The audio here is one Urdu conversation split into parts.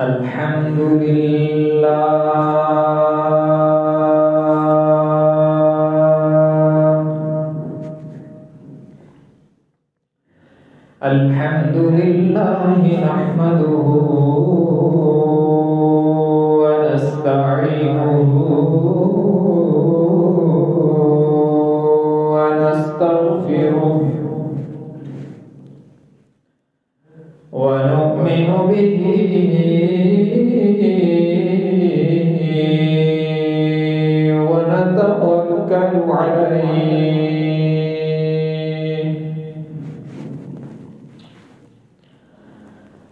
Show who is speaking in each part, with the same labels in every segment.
Speaker 1: الحمد لله الحمد لله نحمده ونستعينه ونستغفره ونؤمن به ونتوكل عليه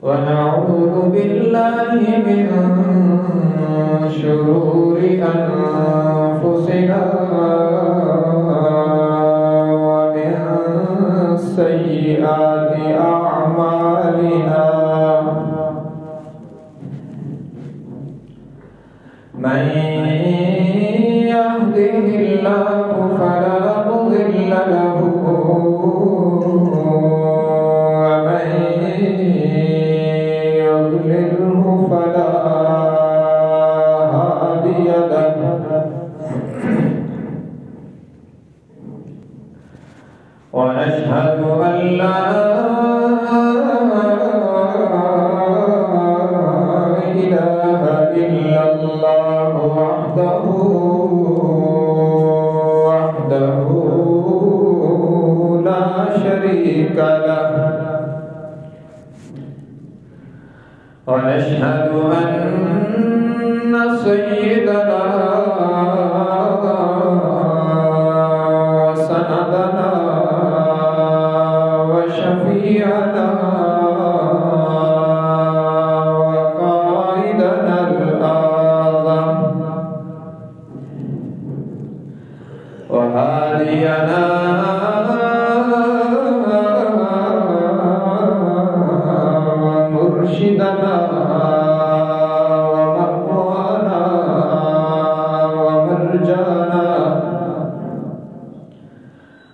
Speaker 1: ونعوذ بالله من شرور أنفسنا ومن سيئات أعمالنا من يهده الله فلا مضل له ومن يضلله فلا هادي له ونشهد أن لا إله إلا الله وحده لا شريك له ونشهد أن سيدنا وسندنا وشفيعنا وقائدنا الأعظم وهادينا ومرشدنا ومأوانا ومرجانا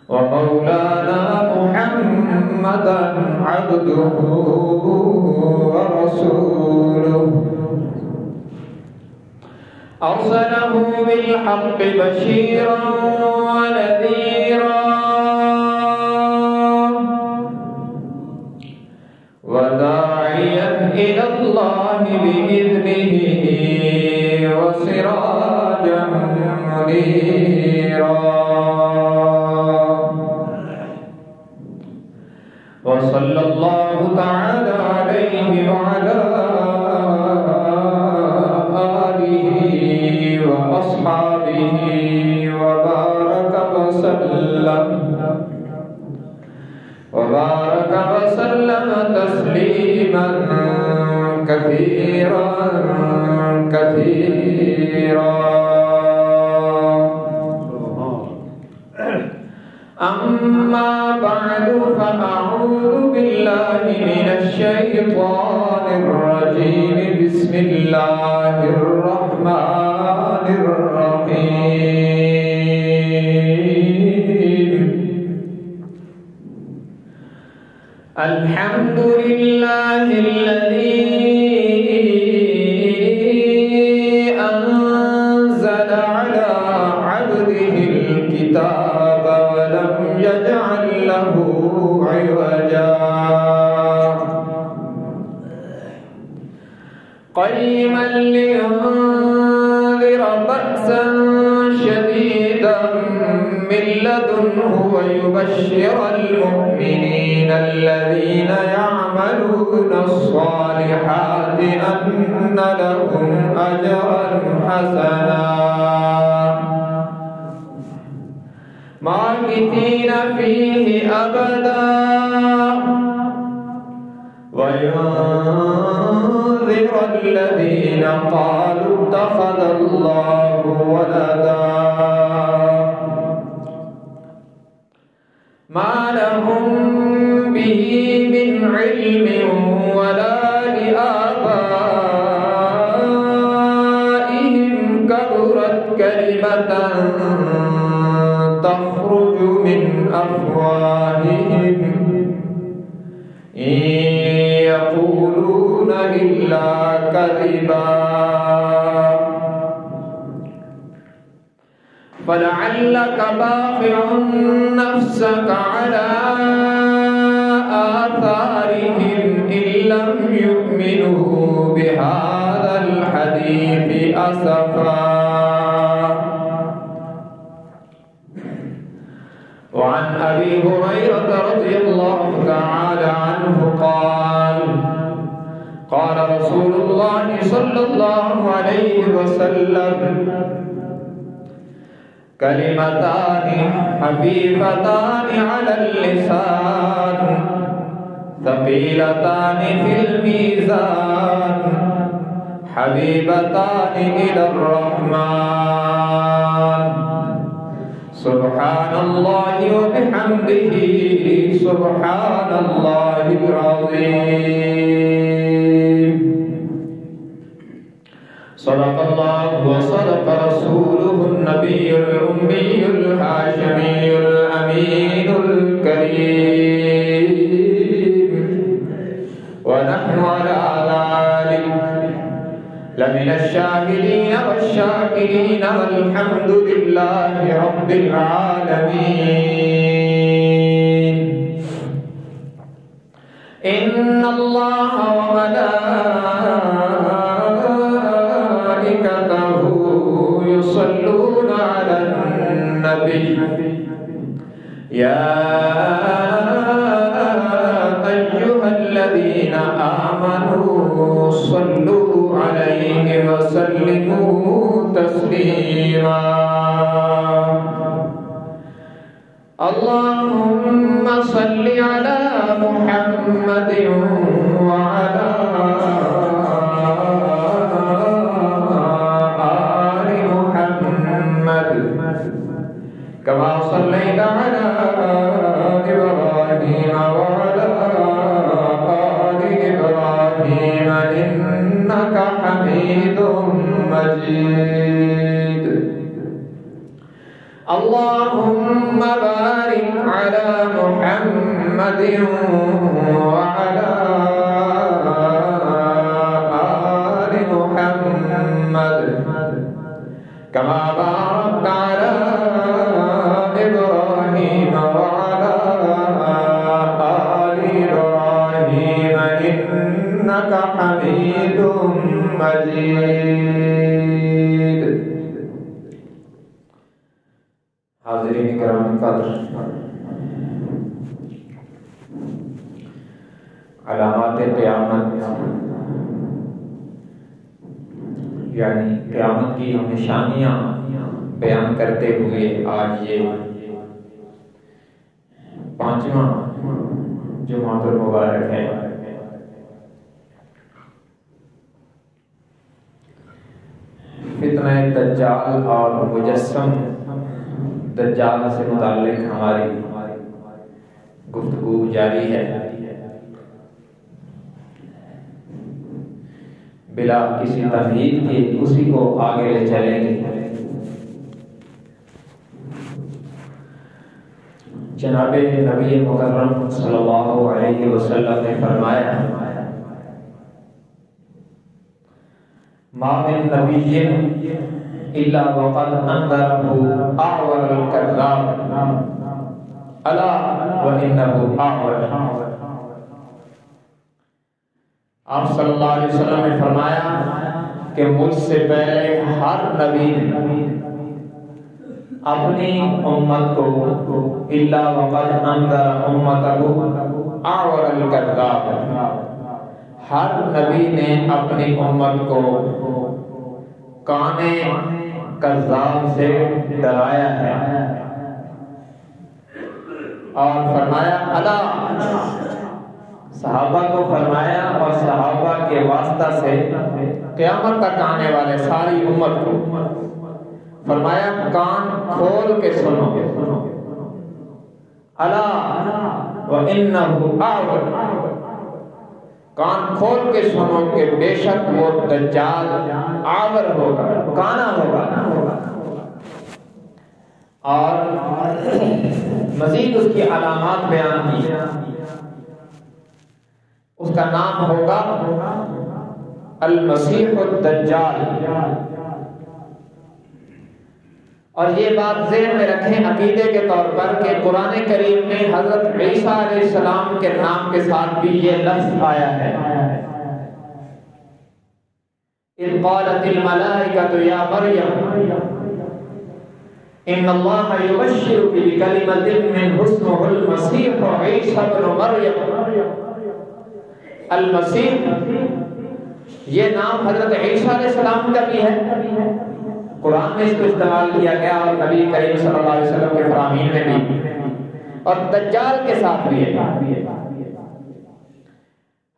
Speaker 1: ومولانا محمدا عبده ورسوله أرسله بالحق بشيرا ونذيرا وداعيا إلى الله بإذنه وسراجا منيرا وصلى الله تعالى عليه وعلى آله وأصحابه وبارك وسلم تسليما كثيرا أما بعد فأعوذ بالله من الشيطان الرجيم بسم الله الرحمن الرحيم الحمد لله الذي أنزل على عبده الكتاب ولم يجعل له عوجا قيما لينذر بأسا شديدا من لدنه ويبشر المؤمنين الذين يعملون الصالحات أن لهم أجرا حسنا ماكثين فيه أبدا وينذر الذين قالوا اتخذ الله ولدا ما لهم به من علم ولا لآبائهم كبرت كلمة تخرج من أفواههم إن يقولون إلا إلا كذبا فلعلك باخع نفسك على آثارهم إن لم يؤمنوا بهذا الحديث أسفا. وعن أبي هريرة رضي الله تعالى عنه قال قال رسول الله صلى الله عليه وسلم كلمتان خفيفتان على اللسان ثقيلتان في الميزان حبيبتان إلى الرحمن سبحان الله وبحمده سبحان الله العظيم. صدق الله وصدق رسوله النبي الأمي الهاشمي الأمين الكريم ونحن على ذلك لمن الشاهدين والشاكرين والحمد لله رب العالمين. إن الله وملائكته يصلون على النبي يا أيها الذين آمنوا صلوا عليه وسلموا تسليما. اللهم صل على محمد وعلى آل محمد كما صليت على إبراهيم وعلى آل إبراهيم إنك حميد مجيد. اللهم بارك على محمد وعلى آل محمد كما باركت على إبراهيم وعلى آل إبراهيم إنك حميد مجيد. حاضرین کرام قدر، علامات قیامت یعنی قیامت کی نشانیاں بیان کرتے ہوئے آج یہ 5واں جمعۃ المبارک ہے. فتنہ دجال اور مجسم دجال سے متعلق ہماری گفتگو جاری ہے. بلا کسی تمہید کے اسی کو آگے لے چلیں گے. جناب نبی مکرم صلی اللہ علیہ وسلم نے فرمایا ما من نبی الا وقد انذره اعور الكذاب الا وانه اعور. آپ صلی اللہ علیہ وسلم نے فرمایا کہ مجھ سے پہلے ہر نبی نے اپنی امت کو الا وقد انذر امته اعور الكذاب، ہر نبی نے اپنی امت کو کانے کذاب سے ڈرایا ہے. اور فرمایا الا، صحابہ کو فرمایا اور صحابہ کے واسطہ سے قیامت تک آنے والے ساری امت کو فرمایا کان کھول کے سنو. الا وانه اعور، کان کھول کے سنو کہ بے شک وہ دجال آور ہوگا، کانا ہوگا. اور مزید اس کی علامات بیان کی. اس کا نام ہوگا المسیح الدجال. اور یہ بات ذہن میں رکھیں عقیدے کے طور پر کہ قرآن کریم میں حضرت عیسیٰ علیہ السلام کے نام کے ساتھ بھی یہ لفظ آیا ہے. اذ قالت الملائکۃ یا مریم ان اللہ یبشرک بکلمۃ منہ اسمہ المسیح عیسیٰ ابن مریم. المسیح یہ نام حضرت عیسیٰ علیہ السلام کا بھی ہے، قرآن میں اس کو استعمال کیا گیا اور نبی کریم صلی اللہ علیہ وسلم کے فرامین میں بھی، اور دجال کے ساتھ بھی ہے.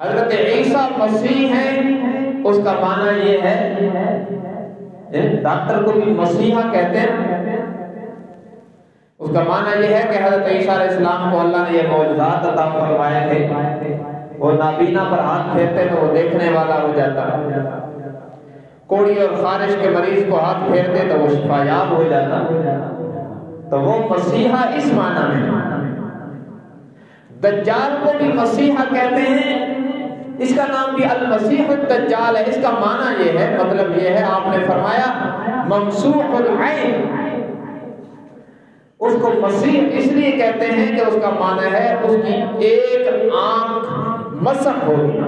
Speaker 1: حضرت عیسیٰ مسیح ہیں، اس کا معنی یہ ہے، ڈاکٹر کو بھی مسیحا کہتے ہیں، اس کا معنی یہ ہے کہ حضرت عیسیٰ علیہ السلام کو اللہ نے یہ معجزات عطا فرمائے تھے. وہ نابینا پر ہاتھ پھیرتے تو وہ دیکھنے والا ہو جاتا، کوڑی اور خارش کے مریض کو ہاتھ پھیرتے تو وہ شفا یاب ہو جاتا. تو وہ مسیحا اس معنی میں. دجال کو بھی مسیحا کہتے ہیں، اس کا نام بھی المسیح الدجال ہے. اس کا معنی یہ ہے، مطلب یہ ہے، آپ نے فرمایا ممسوح العین. اس کو مسیح اس لیے کہتے ہیں کہ اس کا معنی ہے اس کی ایک آنکھ مسخ ہوگی،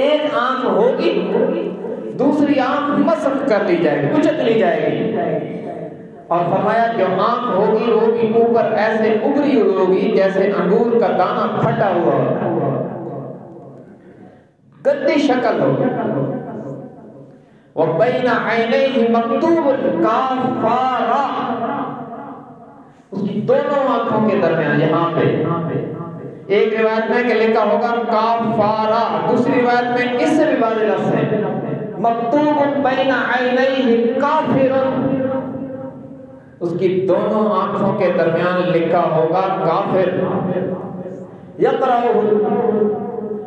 Speaker 1: ایک آنکھ ہوگی دوسری آنکھ مسخ کر لی جائے گی، کچل لی جائے گی. اور فرمایا جو آنکھ ہوگی وہ بھی اوپر ایسے ابری ہوئی ہوگی جیسے انگور کا دانہ پھٹا ہوا ہوگا، گندی شکل ہوگی. وَبَيْنَ عَيْنَيْهِ مَكْتُوبٌ كَافَارًا. اس کی دونوں آنکھوں کے درمیان یہاں پہ ایک روایت میں کہ لکھا ہوگا کافارا، دوسری روایت میں اس سے بھی واضح لفظ ہے مکتوب بین عینیہ کافر. اس کی دونوں آنکھوں کے درمیان لکھا ہوگا کافر. یقرأہ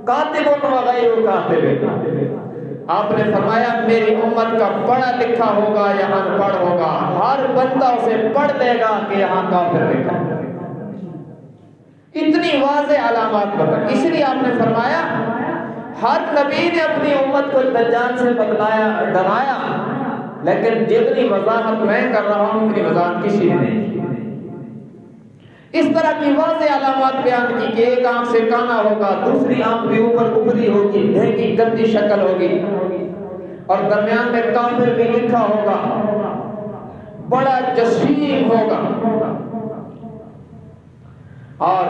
Speaker 1: کاتب وغیر کاتب. آپ نے فرمایا میری امت کا پڑھا لکھا ہوگا یا ان پڑھ ہوگا، ہر بندہ اسے پڑھ دے گا کہ یہاں کافر لکھا. اتنی واضح علامات بتا. اس لیے آپ نے فرمایا ہر نبی نے اپنی امت کو دجال سے بتلایا، ڈرایا، لیکن جتنی وضاحت میں کر رہا ہوں اتنی وضاحت کسی نے نہیں. اس طرح کی واضح علامات بیان کی کہ ایک آنکھ سے کانا ہوگا، دوسری آنکھ بھی اوپر ابری ہوگی، ڈھینگی گندی شکل ہوگی، اور درمیان میں کافر بھی لکھا ہوگا، بڑا جسیم ہوگا. اور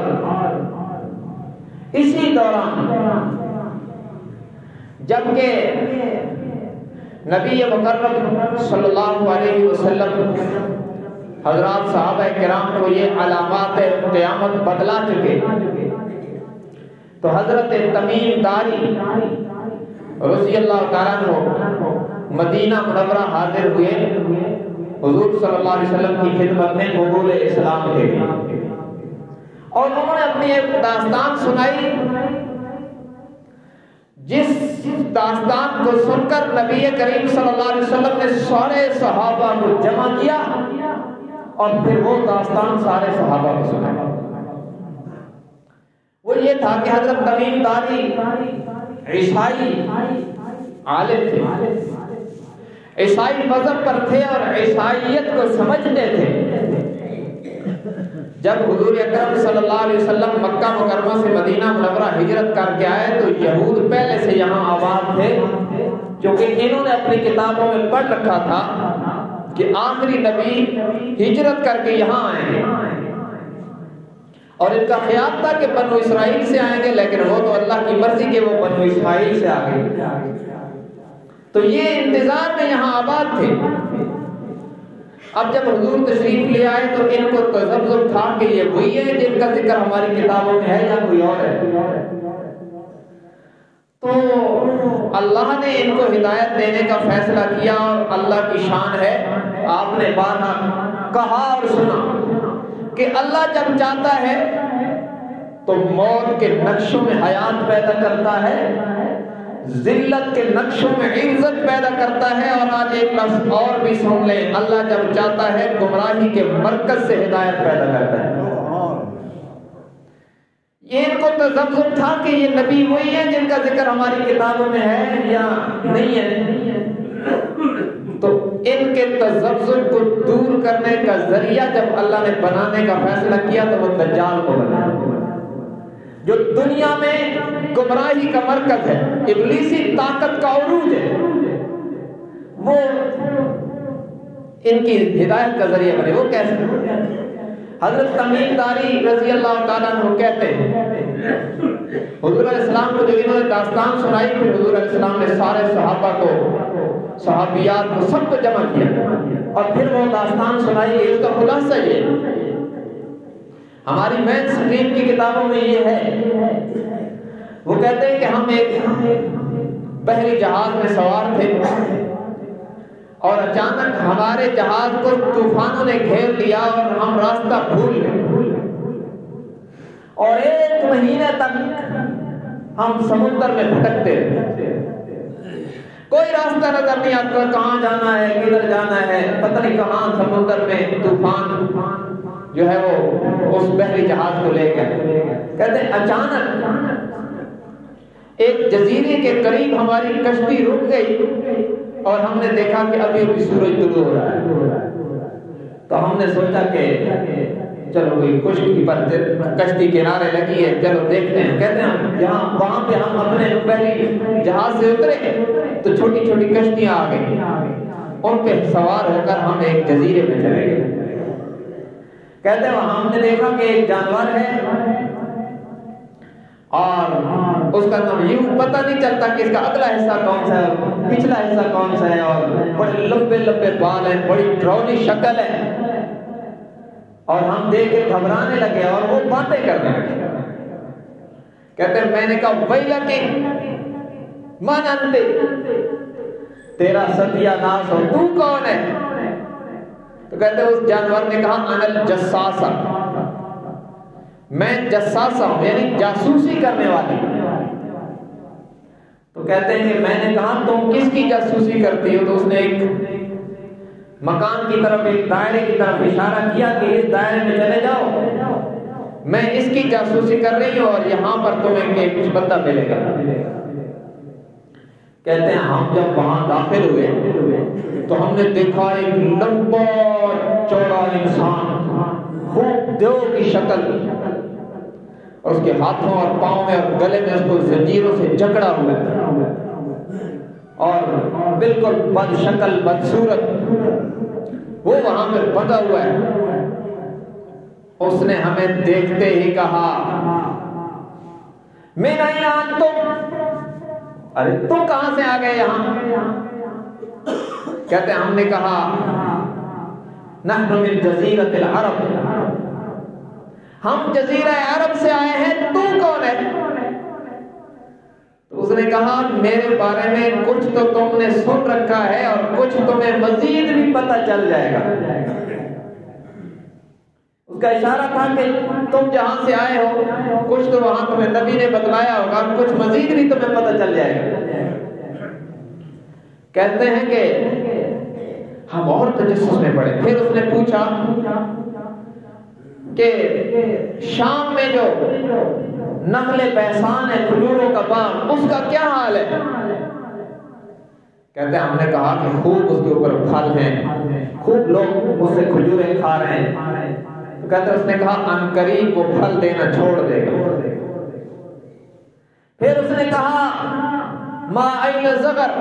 Speaker 1: اسی دوران جبکہ نبی مکرم صلی اللہ علیہ وسلم حضرات صحابہ کرام کو یہ علامات قیامت بدلا چکے، تو حضرت تمیم داری رضی اللہ تعالیٰ عنہ مدینہ منورہ حاضر ہوئے حضور صلی اللہ علیہ وسلم کی خدمت میں قبول اسلام کے لیے، اور انہوں نے اپنی ایک داستان سنائی، جس داستان کو سن کر نبی کریم صلی اللہ علیہ وسلم نے سارے صحابہ کو جمع کیا اور پھر وہ داستان سارے صحابہ کو سنایا. وہ یہ تھا کہ حضرت تمیم داری عیسائی عالم تھے، عیسائی مذہب پر تھے اور عیسائیت کو سمجھتے تھے. جب حضور اکرم صلی اللہ علیہ وسلم مکہ مکرمہ سے مدینہ منورہ ہجرت کر کے آئے تو یہود پہلے سے یہاں آباد تھے، کیونکہ انہوں نے اپنی کتابوں میں پڑھ رکھا تھا کہ آخری نبی ہجرت کر کے یہاں آئیں گے، اور ان کا خیال تھا کہ بنو اسرائیل سے آئیں گے، لیکن وہ تو اللہ کی مرضی کہ وہ بنو اسرائیل سے آ گئے. تو یہ انتظار میں یہاں آباد تھے. اب جب حضور تشریف لے آئے تو ان کو تذبذب تھا کہ یہ وہی ہے جن کا ذکر ہماری کتابوں میں ہے یا کوئی اور ہے. تو اللہ نے ان کو ہدایت دینے کا فیصلہ کیا، اور اللہ کی شان ہے، آپ نے بارہا کہا اور سنا کہ اللہ جب چاہتا ہے تو موت کے نقشوں میں حیات پیدا کرتا ہے، ذلت کے نقشوں میں عزت پیدا کرتا ہے. اور آج ایک لفظ اور بھی سن لیں، اللہ جب چاہتا ہے گمراہی کے مرکز سے ہدایت پیدا کرتا ہے. یہ ان کو تذبذب تھا کہ یہ نبی وہی ہے جن کا ذکر ہماری کتابوں میں ہے یا نہیں ہے. تو ان کے تذبذب کو دور کرنے کا ذریعہ جب اللہ نے بنانے کا فیصلہ کیا تو وہ دجال کو بنایا، جو دنیا میں گمراہی کا مرکز ہے، ابلیسی طاقت کا عروج ہے، وہ ان کی ہدایت کا ذریعہ بنے. وہ کیسے؟ حضرت تمیم داری رضی اللہ تعالیٰ عنہ کہتے ہیں حضور علیہ السلام کو جب انہوں نے داستان سنائی، پھر حضور علیہ السلام نے سارے صحابہ کو، صحابیات کو، سب کو جمع کیا اور پھر وہ داستان سنائی. اس کا خلاصہ یہ ہماری مین اسٹریم کی کتابوں میں یہ ہے. وہ کہتے ہیں کہ ہم ایک بحری جہاز میں سوار تھے اور اچانک ہمارے جہاز کو طوفانوں نے گھیر لیا اور ہم راستہ بھول گئے اور 1 مہینے تک ہم سمندر میں بھٹکتے رہے. کوئی راستہ نظر نہیں آتا، کہاں جانا ہے، کدھر جانا ہے، پتہ نہیں کہاں سمندر میں طوفان جو ہے وہ اس بحری جہاز کو لے گئے. کہتے ہیں اچانک ایک جزیرے کے قریب ہماری کشتی رک گئی اور ہم نے دیکھا کہ ابھی ابھی سورج طلوع ہو رہا ہے. تو ہم نے سوچا کہ چلو کوئی خشکی پر کشتی کنارے لگی ہے، چلو دیکھتے ہیں. کہتے ہیں وہاں پہ ہم اپنے بحری جہاز سے اترے تو چھوٹی چھوٹی کشتیاں آ گئی، ان پہ سوار ہو کر ہم ایک جزیرے میں چلے گئے. کہتے ہیں وہاں ہم نے دیکھا کہ ایک جانور ہے اور اس کا نام یوں پتہ نہیں چلتا کہ اس کا اگلا حصہ کون سا ہے، پچھلا حصہ کون سا ہے، اور بڑے لمبے لمبے بال ہیں، بڑی ڈراؤنی شکل ہے. اور ہم دیکھ کے گھبرانے لگے اور وہ باتیں کرنے لگے. کہتے ہیں میں نے کہا ویلکی من انت، تیرا ستیہ ناش ہو، تو کون ہے؟ تو کہتے ہیں اس جانور نے کہا انا الجساسہ، میں جساسہ ہوں، یعنی جاسوسی کرنے والی. تو کہتے ہیں کہ میں نے کہا تم کس کی جاسوسی کرتی ہو؟ تو اس نے ایک مکان کی طرف، ایک دائرے کی طرف اشارہ کیا کہ اس دائرے میں چلے جاؤ، میں اس کی جاسوسی کر رہی ہوں اور یہاں پر تمہیں کچھ بندہ ملے گا. کہتے ہیں ہم جب وہاں داخل ہوئے تو ہم نے دیکھا ایک لمبا چوڑا انسان، خوب دیو کی شکل، اور اس کے ہاتھوں اور پاؤں میں اور گلے میں اس کو زنجیروں سے جکڑا ہوا ہے اور بالکل بد شکل بدصورت وہ وہاں پہ بندھا ہوا ہے. اس نے ہمیں دیکھتے ہی کہا من این انتم، ارے تم کہاں سے آ گئے یہاں؟ کہتے ہیں ہم نے کہا نحن من جزیرۃ العرب، ہم جزیرہ عرب سے آئے ہیں، تو کون ہے؟ تو اس نے کہا میرے بارے میں کچھ تو تم نے سن رکھا ہے اور کچھ تمہیں مزید بھی پتہ چل جائے گا. اس کا اشارہ تھا کہ تم جہاں سے آئے ہو کچھ تو وہاں تمہیں نبی نے بتلایا ہوگا، کچھ مزید بھی تمہیں پتہ چل جائے گا. کہتے ہیں کہ ہم اور تجسس میں پڑے. پھر اس نے پوچھا کہ شام میں جو نخل بیسان ہے، کھجوروں کا باغ، اس کا کیا حال ہے؟ کہتے ہیں ہم نے کہا کہ خوب اس کے اوپر پھل ہیں، خوب لوگ اس سے کھجوریں کھا رہے ہیں. تو کہتے ہیں اس نے کہا ان قریب وہ پھل دینا چھوڑ دے گا. پھر اس نے کہا ما عین زغر،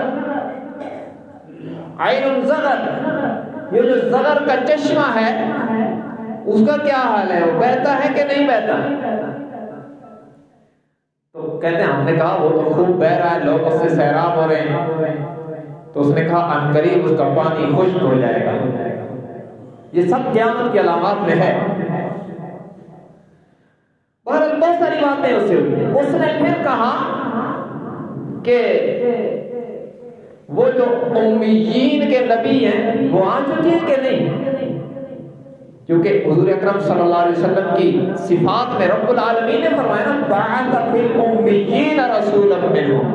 Speaker 1: عین زغر، یہ جو زغر کا چشمہ ہے اس کا کیا حال ہے، وہ بہتا ہے کہ نہیں بہتا؟ تو کہتے ہیں ہم نے کہا وہ تو خوب بہ رہا ہے، لوگ اس سے سیراب ہو رہے ہیں. تو اس نے کہا ان قریب اس کا پانی خشک ہو جائے گا. یہ سب قیامت کی علامات میں ہے. بہرحال بہت ساری باتیں اس سے ہوئی. اس نے پھر کہا کہ وہ جو امیین کے نبی ہیں وہ آ چکے ہیں کہ نہیں؟ کیونکہ حضور اکرم صلی اللہ علیہ وسلم کی صفات میں رب العالمین نے فرمایا نا بعث فی الامیین رسولا منہم،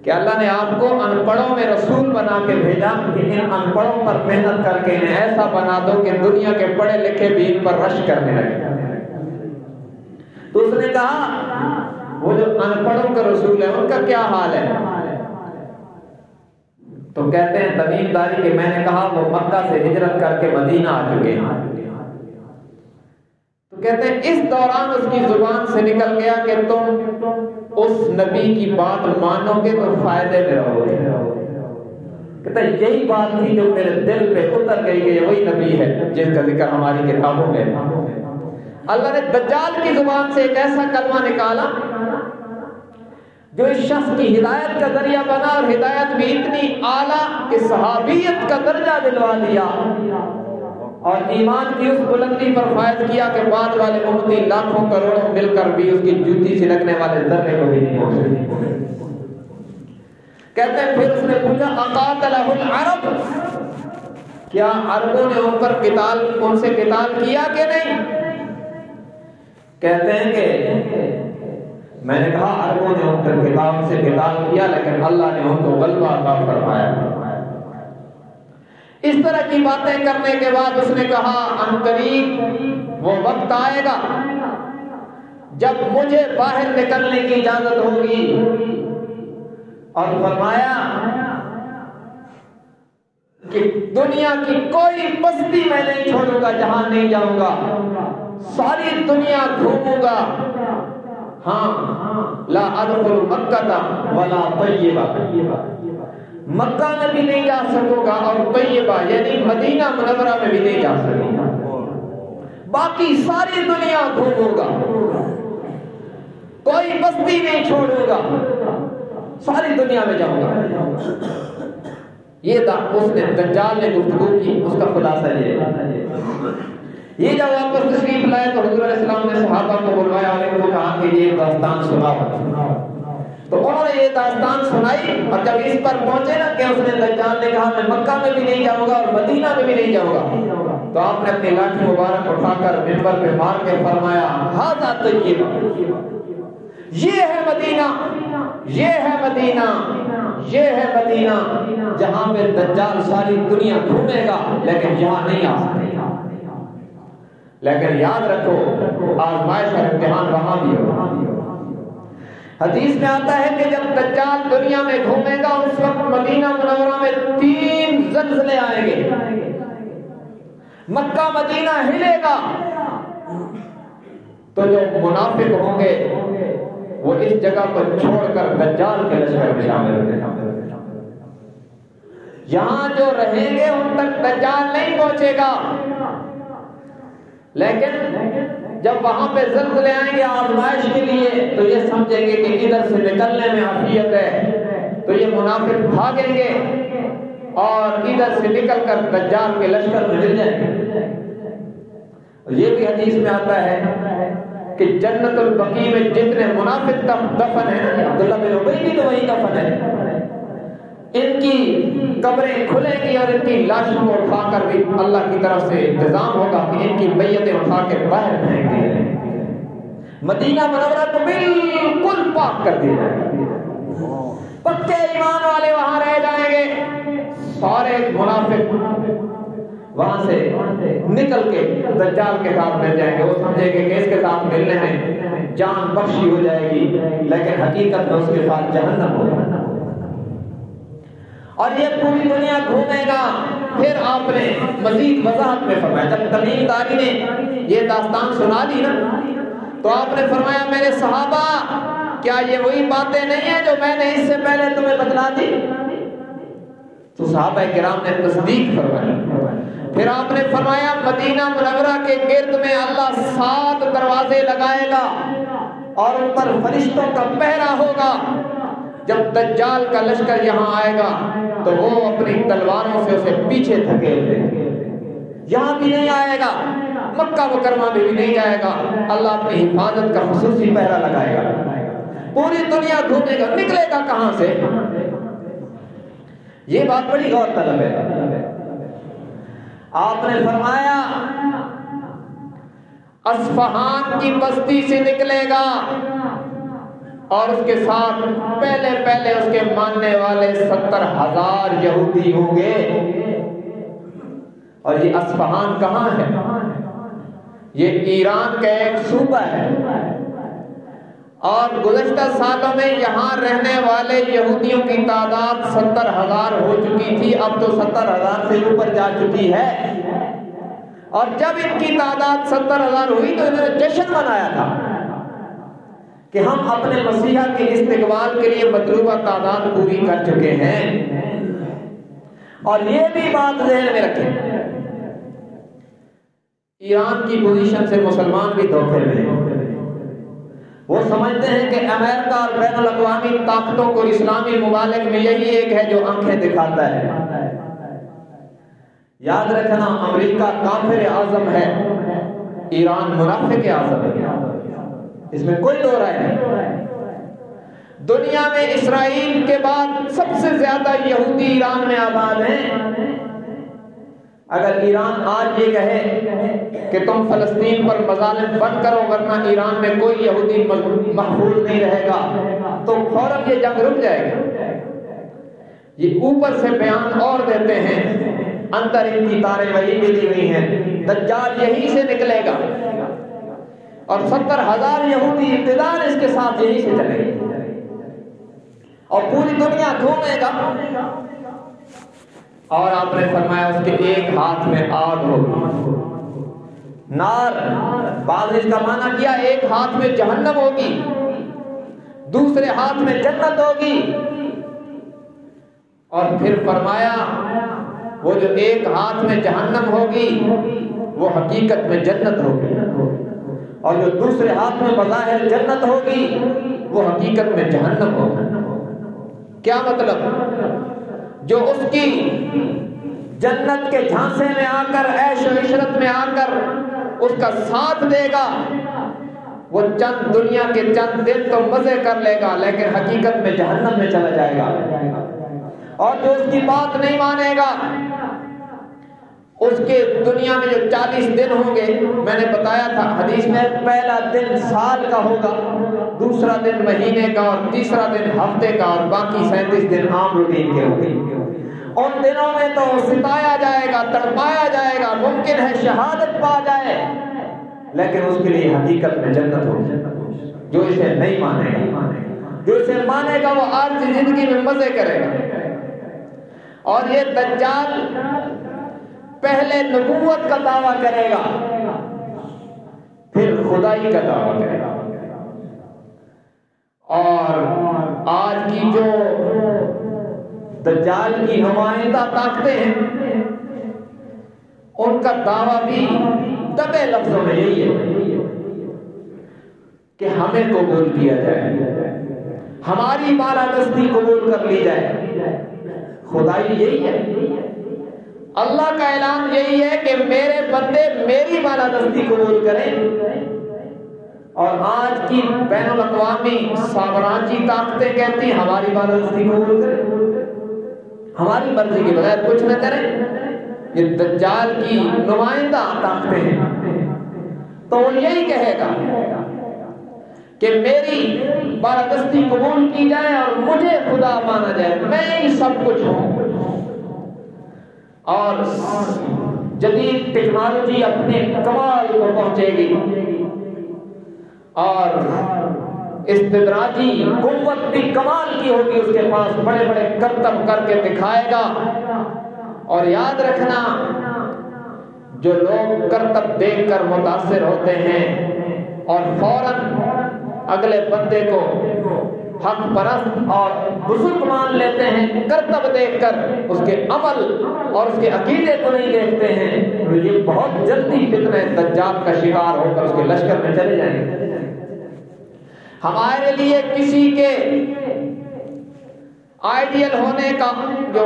Speaker 1: کہ اللہ نے آپ کو ان پڑھوں میں رسول بنا کے بھیجا کہ ان ان پڑھوں پر محنت کر کے انہیں ایسا بنا دو کہ دنیا کے پڑھے لکھے بھی ان پر رش کرنے لگے. تو اس نے کہا وہ جو ان پڑھوں کا رسول ہے ان کا کیا حال ہے؟ تو کہتے ہیں تمیم داری کہ میں نے کہا وہ مکہ سے ہجرت کر کے مدینہ آ چکے ہیں۔ تو کہتے ہیں اس دوران اس کی زبان سے نکل گیا کہ تم اس نبی کی بات مانو گے تو فائدے میں رہو گے۔ کہتا ہے یہی بات تھی جو میرے دل پہ اتر گئی کہ یہ وہی نبی ہے جن کا ذکر ہماری کتابوں میں۔ اللہ نے دجال کی زبان سے ایک ایسا کلمہ نکالا جو اس شخص کی ہدایت کا ذریعہ بنا، اور ہدایت بھی اتنی اعلیٰ کہ صحابیت کا درجہ دلوا دیا، اور ایمان کی اس بلندی پر فائز کیا کہ بعد والے امتی لاکھوں کروڑوں مل کر بھی اس کی جوتی سے لگنے والے ذرے کو بھی نہیں پہنچے۔ کہتے ہیں پھر اس نے پوچھا اقاتلہ العرب، کیا عربوں نے ان پر قتال، ان سے قتال کیا کہ نہیں؟ کہتے ہیں کہ میں نے کہا عربوں نے ان پر کتاب سے قتال کیا لیکن اللہ نے ان کو غلبہ عطا فرمایا۔ اس طرح کی باتیں کرنے کے بعد اس نے کہا ان قریب وہ وقت آئے گا جب مجھے باہر نکلنے کی اجازت ہوگی، اور فرمایا کہ دنیا کی کوئی بستی میں نہیں چھوڑوں گا جہاں نہیں جاؤں گا، ساری دنیا گھوموں گا، ہاں لا ادخل مکہ ولا طیبہ، مکہ میں بھی نہیں جا سکوں گا اور طیبہ یعنی مدینہ منورہ میں بھی نہیں جا سکوں گا، باقی ساری دنیا گھوموں گا، کوئی بستی نہیں چھوڑوں گا، ساری دنیا میں جاؤں گا۔ یہ اس نے دجال نے گفتگو کی، اس کا خلاصہ یہ جب واپس تشریف لائے تو حضور علیہ السلام نے صحابہ کو بلوایا اور ان کو کہا کہ یہ داستان سناؤ، تو انہوں نے یہ داستان سنائی، اور جب اس پر پہنچے نا کہ اس نے دجال نے کہا میں مکہ میں بھی نہیں جاؤں گا اور مدینہ میں بھی نہیں جاؤں گا، تو آپ نے اپنی لاٹھی مبارک اٹھا کر منبر پہ مار کے فرمایا ھذا طیبہ، یہ ہے مدینہ، یہ ہے مدینہ، یہ ہے مدینہ جہاں پہ دجال ساری دنیا گھومے گا لیکن یہاں نہیں آ سکے۔ لیکن یاد رکھو آزمائش اور امتحان وہاں بھی ہوگا۔ حدیث میں آتا ہے کہ جب دجال دنیا میں گھومے گا اس وقت مدینہ منورہ میں 3 زلزلے آئیں گے، مکہ مدینہ ہلے گا، تو جو منافق ہوں گے وہ اس جگہ پر چھوڑ کر دجال کے لشکر میں شامل ہوں گے، یہاں جو رہیں گے ان تک دجال نہیں پہنچے گا، لیکن جب وہاں پہ زلزلے آئیں گے آزمائش کے لیے تو یہ سمجھیں گے کہ ادھر سے نکلنے میں عافیت ہے، تو یہ منافق بھاگیں گے اور ادھر سے نکل کر دجال کے لشکر میں مل جائیں گے۔ یہ بھی حدیث میں آتا ہے کہ جنت البقیع میں جتنے منافق دفن ہیں، عبداللہ بن ابی بھی تو وہی دفن ہے، ان کی قبریں کھلیں گی اور ان کی لاشوں کو اٹھا کر بھی اللہ کی طرف سے انتظام ہوگا کہ ان کی میتیں اٹھا کے باہر پھینک دی جائیں، مدینہ منورہ کو بالکل پاک کر دی جائے گی، پکے ایمان والے وہاں رہ جائیں گے، سارے منافق وہاں سے نکل کے دجال کے ساتھ مل جائیں گے، وہ سمجھیں گے کہ اس کے ساتھ ملنے میں جان بخشی ہو جائے گی، لیکن حقیقت میں اس کے ساتھ جہنم ہوگا، اور یہ پوری دنیا گھومے گا۔ پھر آپ نے مزید وضاحت میں فرمایا، جب تمیم داری نے یہ داستان سنا دی نا تو آپ نے فرمایا میرے صحابہ کیا یہ وہی باتیں نہیں ہیں جو میں نے اس سے پہلے تمہیں بتلا دی؟ تو صحابہ کرام نے تصدیق فرمائی۔ پھر آپ نے فرمایا مدینہ منورہ کے گرد میں اللہ 7 دروازے لگائے گا اور ان پر فرشتوں کا پہرا ہوگا، جب دجال کا لشکر یہاں آئے گا تو وہ اپنی تلواروں سے اسے پیچھے دھکیل دیں گے، یہاں بھی نہیں آئے گا، مکہ مکرمہ میں بھی نہیں جائے گا، اللہ اپنی حفاظت کا خصوصی پہرا لگائے گا، پوری دنیا گھومے گا، نکلے گا کہاں سے؟ یہ بات بڑی غور طلب ہے۔ آپ نے فرمایا اصفہان کی بستی سے نکلے گا اور اس کے ساتھ پہلے اس کے ماننے والے 70,000 یہودی ہوں گے، اور یہ اصفہان کہاں ہے؟ یہ ایران کا ایک صوبہ ہے، اور گزشتہ سالوں میں یہاں رہنے والے یہودیوں کی تعداد 70,000 ہو چکی تھی، اب تو 70,000 سے اوپر جا چکی ہے۔ اور جب ان کی تعداد 70,000 ہوئی تو انہوں نے جشن منایا تھا کہ ہم اپنے مسیحا کے استقبال کے لیے مطلوبہ تعداد پوری کر چکے ہیں۔ اور یہ بھی بات ذہن میں رکھیں، ایران کی پوزیشن سے مسلمان بھی دھوکے میں ہیں۔ وہ سمجھتے ہیں کہ امریکہ اور بین الاقوامی طاقتوں کو اسلامی ممالک میں یہی ایک ہے جو آنکھیں دکھاتا ہے۔ یاد رکھنا، امریکہ کافر اعظم ہے، ایران منافق اعظم ہے، اس میں کوئی دو رائے نہیں۔ دنیا میں اسرائیل کے بعد سب سے زیادہ یہودی ایران میں آباد ہیں۔ اگر ایران آج یہ کہے کہ تم فلسطین پر مظالم بند کرو ورنہ ایران میں کوئی یہودی محفوظ نہیں رہے گا، تو فوراً یہ جنگ رک جائے گی۔ یہ اوپر سے بیان اور دیتے ہیں، اندر ان کی تاریں وہی بھی دی ہوئی ہیں، دجال یہیں سے نکلے گا اور 70,000 یہودی ابتداءً اس کے ساتھ یہیں سے چلے گا اور پوری دنیا گھومے گا۔ اور آپ نے فرمایا اس کے ایک ہاتھ میں آگ ہوگی، نار، بعض اس کا معنی کیا ایک ہاتھ میں جہنم ہوگی، دوسرے ہاتھ میں جنت ہوگی۔ اور پھر فرمایا وہ جو ایک ہاتھ میں جہنم ہوگی وہ حقیقت میں جنت ہوگی، اور جو دوسرے ہاتھ میں بظاہر جنت ہوگی وہ حقیقت میں جہنم ہوگی۔ کیا مطلب؟ جو اس کی جنت کے جھانسے میں آ کر، عیش و عشرت میں آ کر اس کا ساتھ دے گا، وہ چند دنیا کے چند دن تو مزے کر لے گا لیکن حقیقت میں جہنم میں چلا جائے گا۔ اور جو اس کی بات نہیں مانے گا، اس کے دنیا میں جو 40 دن ہوں گے، میں نے بتایا تھا حدیث میں، پہلا دن سال کا ہوگا، دوسرا دن مہینے کا، اور تیسرا دن ہفتے کا، اور باقی 37 دن عام روٹین کے ہوں گے۔ ان دنوں میں تو ستایا جائے گا، تڑپایا جائے گا، ممکن ہے شہادت پا جائے، لیکن اس کے لیے حقیقت میں جنت ہوگی۔ جو اسے نہیں مانے گا، جو اسے مانے گا، وہ عارضی زندگی میں مزے کرے گا۔ اور یہ دجال پہلے نبوت کا دعویٰ کرے گا، پھر خدائی کا دعویٰ کرے گا۔ اور آج کی جو دجال کی نمائندہ طاقتیں ہیں، ان کا دعویٰ بھی دبے لفظوں میں یہی ہے کہ ہمیں قبول کیا جائے، ہماری بالادستی قبول کر لی جائے۔ خدائی یہی ہے، اللہ کا اعلان یہی ہے کہ میرے بندے میری بالادستی قبول کریں۔ اور آج کی بین الاقوامی سامراجی طاقتیں کہتی ہیں ہماری بالادستی قبول کریں، ہماری مرضی کے بغیر کچھ نہ کریں۔ یہ دجال کی نمائندہ طاقتیں ہیں، تو وہ یہی کہے گا کہ میری بالادستی قبول کی جائے اور مجھے خدا مانا جائے، میں ہی سب کچھ ہوں۔ اور جدید ٹیکنالوجی اپنے کمال کو پہنچے گی اور استدراجی قوت بھی کمال کی ہوگی اس کے پاس، بڑے بڑے کرتب کر کے دکھائے گا۔ اور یاد رکھنا، جو لوگ کرتب دیکھ کر متاثر ہوتے ہیں اور فوراً اگلے بندے کو حق پرست اور بزرگ مان لیتے ہیں، کرتب دیکھ کر اس کے عمل اور اس کے عقیدے کو نہیں دیکھتے ہیں، تو یہ بہت جلدی فتنہ دجال کا شکار ہو کر اس کے لشکر میں چلے جائیں گے۔ ہمارے لیے کسی کے آئیڈیل ہونے کا جو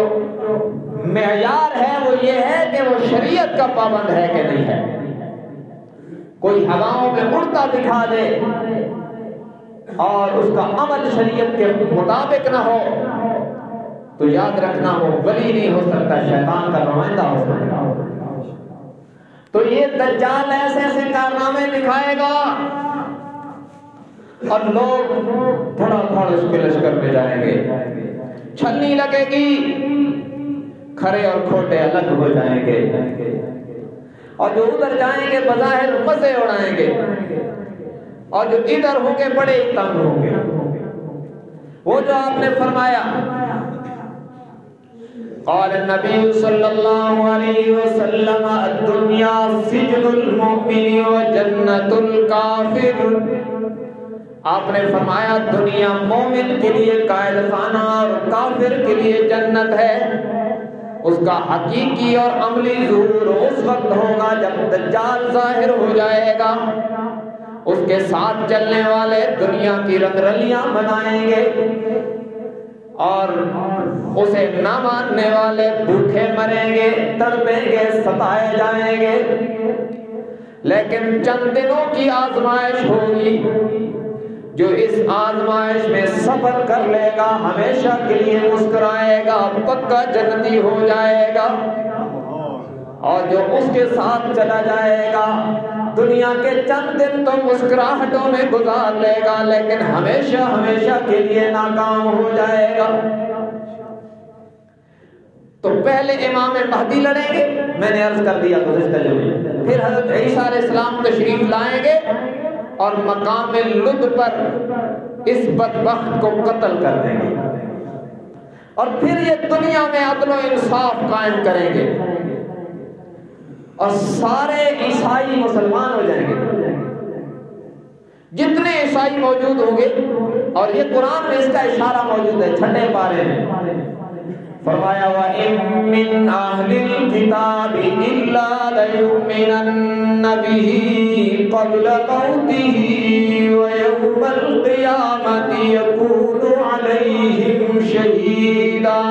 Speaker 1: معیار ہے وہ یہ ہے کہ وہ شریعت کا پابند ہے کہ نہیں ہے۔ کوئی ہواؤں میں اڑتا دکھا دے اور اس کا عمل شریعت کے مطابق نہ ہو تو یاد رکھنا وہ ولی نہیں ہو سکتا، شیطان کا نمائندہ ہو سکتا۔ تو یہ دجال ایسے ایسے کارنامے دکھائے گا اور لوگ دھڑا دھڑ اس کے لشکر میں جائیں گے، چھلنی لگے گی، کھرے اور کھوٹے الگ ہو جائیں گے، اور جو ادھر جائیں گے بظاہر مزے اڑائیں گے، اور جو ادھر ہوں گے بڑے تنگ ہوں گے. وہ جو آپ نے فرمایا قال النبی صلی اللہ علیہ وسلم الدنیا سجن المؤمن وجنت الکافر. آپ نے فرمایا دنیا مومن کے لیے قید خانہ اور کافر کے لیے جنت ہے. اس کا حقیقی اور عملی ظہور اس وقت ہوگا جب دجال ظاہر ہو جائے گا. اس کے ساتھ چلنے والے دنیا کی رنگ رلیاں بنائیں گے اور اسے نہ ماننے والے بھوکے مریں گے، تڑپیں گے، ستائے جائیں گے. لیکن چند دنوں کی آزمائش ہوگی. جو اس آزمائش میں صبر کر لے گا ہمیشہ کے لیے مسکرائے گا، پکا جنتی ہو جائے گا. اور جو اس کے ساتھ چلا جائے گا دنیا کے چند دن تو مسکراہٹوں میں گزار لے گا لیکن ہمیشہ ہمیشہ کے لیے ناکام ہو جائے گا. تو پہلے امام مہدی لڑیں گے، میں نے عرض کر دیا گزشتہ جمعے. پھر حضرت عیسیٰ علیہ السلام تشریف لائیں گے اور مقام لد پر اس بدبخت کو قتل کر دیں گے اور پھر یہ دنیا میں عدل و انصاف قائم کریں گے اور سارے عیسائی مسلمان ہو جائیں گے، جتنے عیسائی موجود ہوں گے. اور یہ قرآن میں اس کا اشارہ موجود ہے 6 پارے میں. فرمایا وَإِن مِّنْ أَهْلِ الْكِتَابِ إِلَّا لَيُؤْمِنَنَّ بِهِ قَبْلَ مَوْتِهِ وَيَوْمَ الْقِيَامَةِ يَكُونُ عَلَيْهِمْ شَهِيدًا.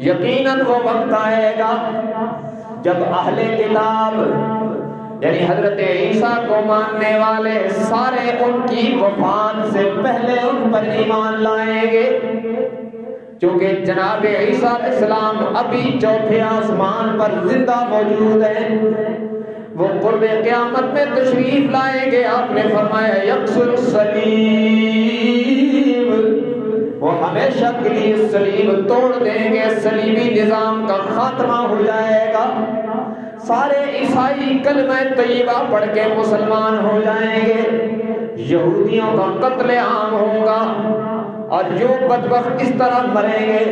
Speaker 1: یقیناً وہ وقت آئے گا جب اہل کتاب یعنی حضرت عیسیٰ کو ماننے والے سارے ان کی وفات سے پہلے ان پر ایمان لائیں گے. چونکہ جناب عیسیٰ علیہ السلام ابھی 4تھے آسمان پر زندہ موجود ہیں. وہ قرب قیامت میں تشریف لائیں گے. آپ نے فرمایا یکسر الصلیب، وہ ہمیشہ کے لیے صلیب توڑ دیں گے، صلیبی نظام کا خاتمہ ہو جائے گا. سارے عیسائی کلمہ طیبہ پڑھ کے مسلمان ہو جائیں گے. یہودیوں کا قتل عام ہوگا اور جو بدبخت اس طرح مریں گے.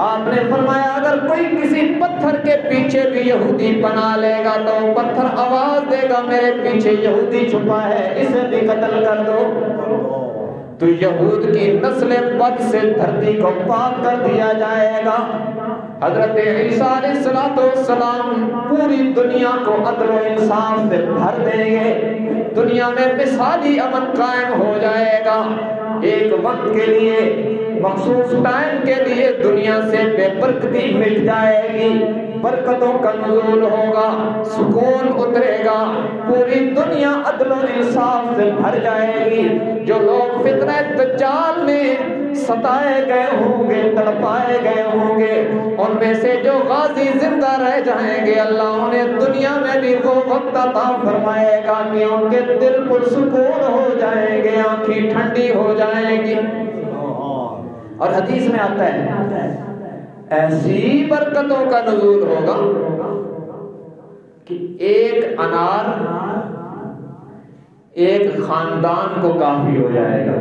Speaker 1: آپ نے فرمایا اگر کوئی کسی پتھر کے پیچھے بھی یہودی پناہ لے گا تو پتھر آواز دے گا میرے پیچھے یہودی چھپا ہے، اسے بھی قتل کر دو. تو یہود کی نسل بد سے دھرتی کو پاک کر دیا جائے گا. حضرت عیسیٰ علیہ السلام پوری دنیا کو عدل و انصاف سے بھر دیں گے. دنیا میں مثالی امن قائم ہو جائے گا. ایک وقت کے لیے مخصوص ٹائم کے لیے دنیا سے بے برکتی مٹ جائے گی، برکتوں کا نزول ہوگا، سکون اترے گا، پوری دنیا عدل و انصاف سے بھر جائے گی. جو لوگ فتنہ دجال میں ستائے گئے ہوں گے، تڑپائے گئے ہوں گے، ان میں سے جو غازی زندہ رہ جائیں گے اللہ انہیں دنیا میں بھی وہ وقت عطا فرمائے گا کہ ان کے دل پرسکون ہو جائیں گے، آنکھیں ٹھنڈی ہو جائیں گی. اور حدیث میں آتا ہے ایسی برکتوں کا نزول ہوگا کہ ایک انار ایک خاندان کو کافی ہو جائے گا.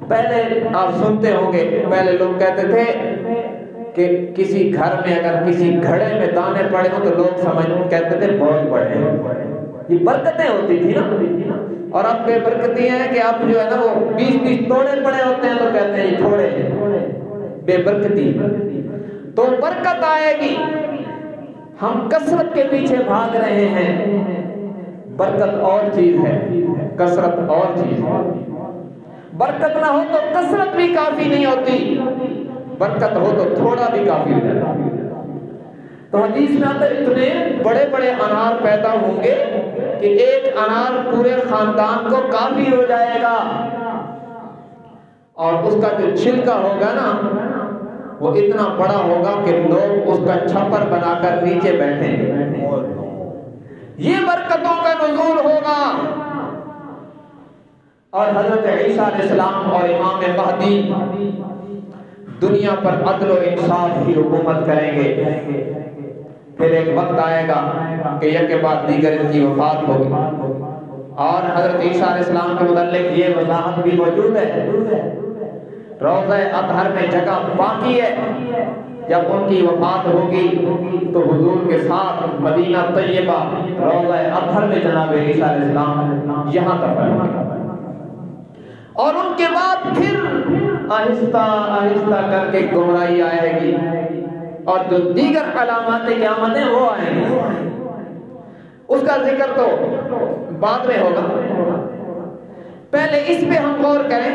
Speaker 1: پہلے آپ سنتے ہوں گے پہلے لوگ کہتے تھے کہ کسی گھر میں اگر کسی گھڑے میں دانے پڑے ہوں تو لوگ کہتے تھے بہت بڑے ہیں. یہ برکتیں ہوتی تھی نا. اور اب بے برکتی ہے کہ اب جو ہے نا وہ 20 توڑے پڑے ہوتے ہیں تو کہتے ہیں تھوڑے بے برکتی. تو برکت آئے گی. ہم کثرت کے پیچھے بھاگ رہے ہیں. برکت اور چیز ہے، کثرت اور چیز ہے. برکت نہ ہو تو کثرت بھی کافی نہیں ہوتی، برکت ہو تو تھوڑا بھی کافی ہو جاتا. تو حدیث میں آتا ہے اتنے بڑے بڑے انار پیدا ہوں گے کہ ایک انار پورے خاندان کو کافی ہو جائے گا. اور اس کا جو چھلکا ہوگا نا وہ اتنا بڑا ہوگا کہ لوگ اس کا چھپر بنا کر نیچے بیٹھیں. یہ برکتوں کا نزول ہوگا. اور حضرت عیسیٰ علیہ السلام اور امام مہدی دنیا پر عدل و انصاف کی حکومت کریں گے. پھر ایک وقت آئے گا کہ یک کے بعد دیگر ان کی وفات ہوگی. اور حضرت عیسیٰ علیہ السلام کے متعلق یہ وضاحت بھی موجود ہے. روضہ اطہر میں جگہ باقی ہے. جب ان کی وفات ہوگی تو حضور کے ساتھ مدینہ طیبہ روضہ اطہر میں جناب عیسیٰ علیہ السلام یہاں تک، اور ان کے بعد پھر آہستہ آہستہ کر کے گمراہی آئے گی اور جو دیگر علامات قیامت ہیں وہ آئیں گی. اس کا ذکر تو بعد میں ہوگا. پہلے اس پہ ہم غور کریں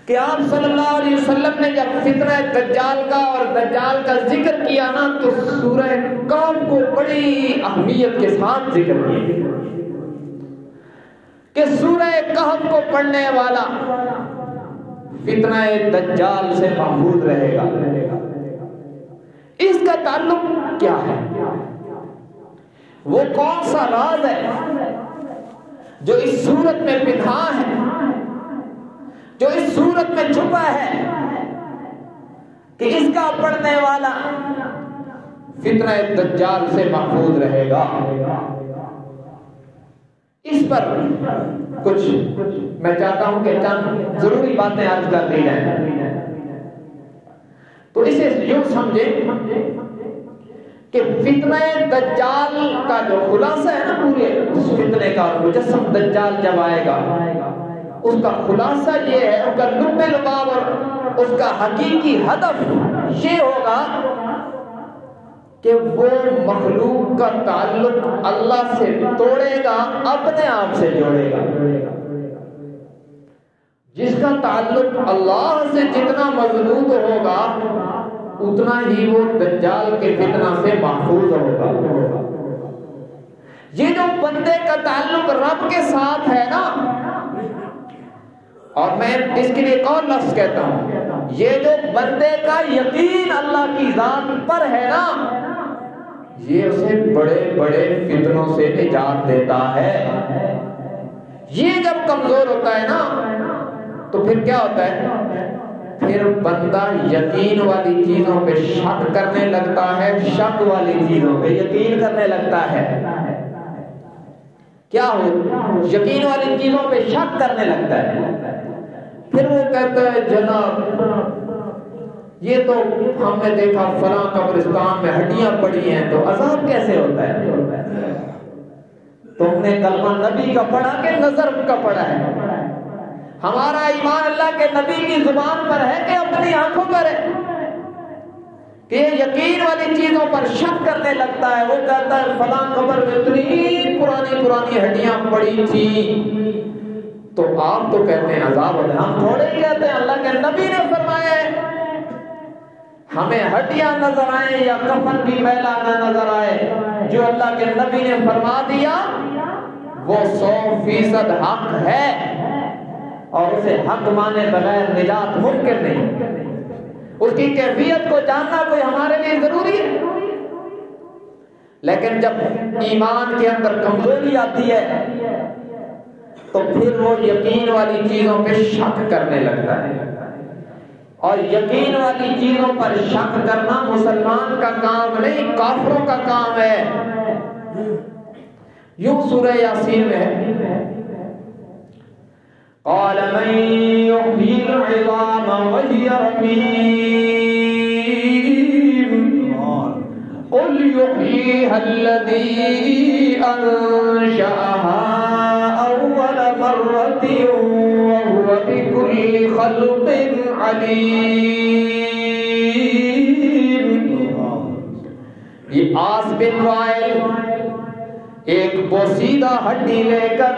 Speaker 1: کہ آپ صلی اللہ علیہ وسلم نے جب فتنہ دجال کا اور دجال کا ذکر کیا نا تو سورہ کہف کو بڑی اہمیت کے ساتھ ذکر کیا کہ سورہ کہف کو پڑھنے والا فتنہ دجال سے محفوظ رہے گا. اس کا تعلق کیا ہے؟ وہ کون سا راز ہے جو اس صورت میں پنہا ہے، جو اس صورت میں چھپا ہے کہ اس کا پڑھنے والا فتنہ دجال سے محفوظ رہے گا؟ اس پر کچھ میں چاہتا ہوں کہ چند ضروری باتیں عرض کر دی جائیں. تو اسے یوں سمجھیں کہ فتنہ دجال کا جو خلاصہ ہے نا پورے اس فتنے کا، مجسم دجال جب آئے گا اس کا خلاصہ یہ ہے، اس کا لب لباب اور اس کا حقیقی ہدف یہ ہوگا کہ وہ مخلوق کا تعلق اللہ سے توڑے گا، اپنے آپ سے جوڑے گا. جس کا تعلق اللہ سے جتنا مضبوط ہوگا اتنا ہی وہ دجال کے فتنہ سے محفوظ ہوگا. یہ جو بندے کا تعلق رب کے ساتھ ہے نا، اور میں اس کے لیے ایک اور لفظ کہتا ہوں، یہ جو بندے کا یقین اللہ کی ذات پر ہے نا، یہ اسے بڑے بڑے فتنوں سے نجات دیتا ہے. یہ جب کمزور ہوتا ہے نا تو پھر کیا ہوتا ہے؟ پھر بندہ یقین والی چیزوں پہ شک کرنے لگتا ہے، شک والی چیزوں پہ یقین کرنے لگتا ہے. کیا ہو؟ یقین والی چیزوں پہ شک کرنے لگتا ہے. پھر وہ کہتا ہے جناب یہ تو ہم نے دیکھا فلاں قبرستان میں ہڈیاں پڑی ہیں تو عذاب کیسے ہوتا ہے؟ تم نے کلمہ نبی کا پڑھا کہ نظر کا پڑھا ہے؟ ہمارا ایمان اللہ کے نبی کی زبان پر ہے کہ اپنی آنکھوں پر ہے؟ کہ یہ یقین والی چیزوں پر شک کرنے لگتا ہے. وہ کہتا ہے فلاں قبر میں اتنی پرانی پرانی ہڈیاں پڑی تھی تو آپ تو کہتے ہیں عذاب ہوتا ہے. ہم تھوڑے ہی کہتے ہیں، اللہ کے نبی نے فرمایا ہے ہمیں ہڈیاں نظر آئیں یا کفن بھی میلا نہ نظر آئے، جو اللہ کے نبی نے فرما دیا وہ 100% حق ہے اور اسے حق مانے بغیر نجات ممکن نہیں. اس کی کیفیت کو جاننا کوئی ہمارے لیے ضروری ہے. لیکن جب ایمان کے اندر کمزوری آتی ہے تو پھر وہ یقین والی چیزوں پہ شک کرنے لگتا ہے. اور یقین والی چیزوں پر شک کرنا مسلمان کا کام نہیں، کافروں کا کام ہے. یوں سورہ یاسین میں ہے قال من يحيي العظام وهي رميم قل يحييها الذي أنشأها أول مرة وهو بكل خلق عليم. یہ آس بن وائل ایک بوسیدہ ہڈی لے کر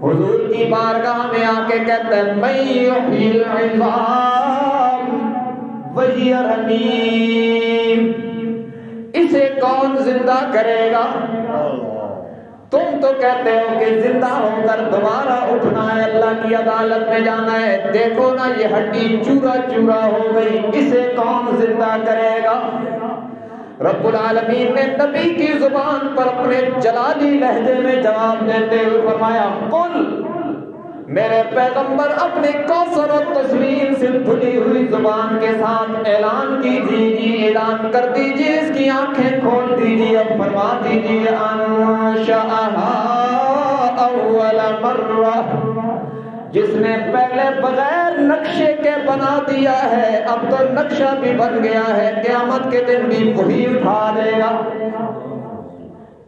Speaker 1: حضور کی بارگاہ میں آ کے کہتا ہے من یحیی العظام وہی رمیم، اسے کون زندہ کرے گا؟ تم تو کہتے ہو کہ زندہ ہو کر دوبارہ اٹھنا ہے، اللہ کی عدالت میں جانا ہے. دیکھو نا یہ ہڈی چورا چورا ہو گئی، اسے کون زندہ کرے گا؟ رب العالمین نے نبی کی زبان پر اپنے جلالی لہجے میں جواب دیتے ہوئے فرمایا قل میرے پیغمبر اپنے کوثر و تسلیم سے دھلی ہوئی زبان کے ساتھ اعلان کیجیے، اعلان کر دیجیے، اس کی آنکھیں کھول دیجیے، اب فرما دیجیے انشأہا اول مرہ، جس نے پہلے بغیر نقشے کے بنا دیا ہے اب تو نقشہ بھی بن گیا ہے، قیامت کے دن بھی وہی اٹھا دے گا۔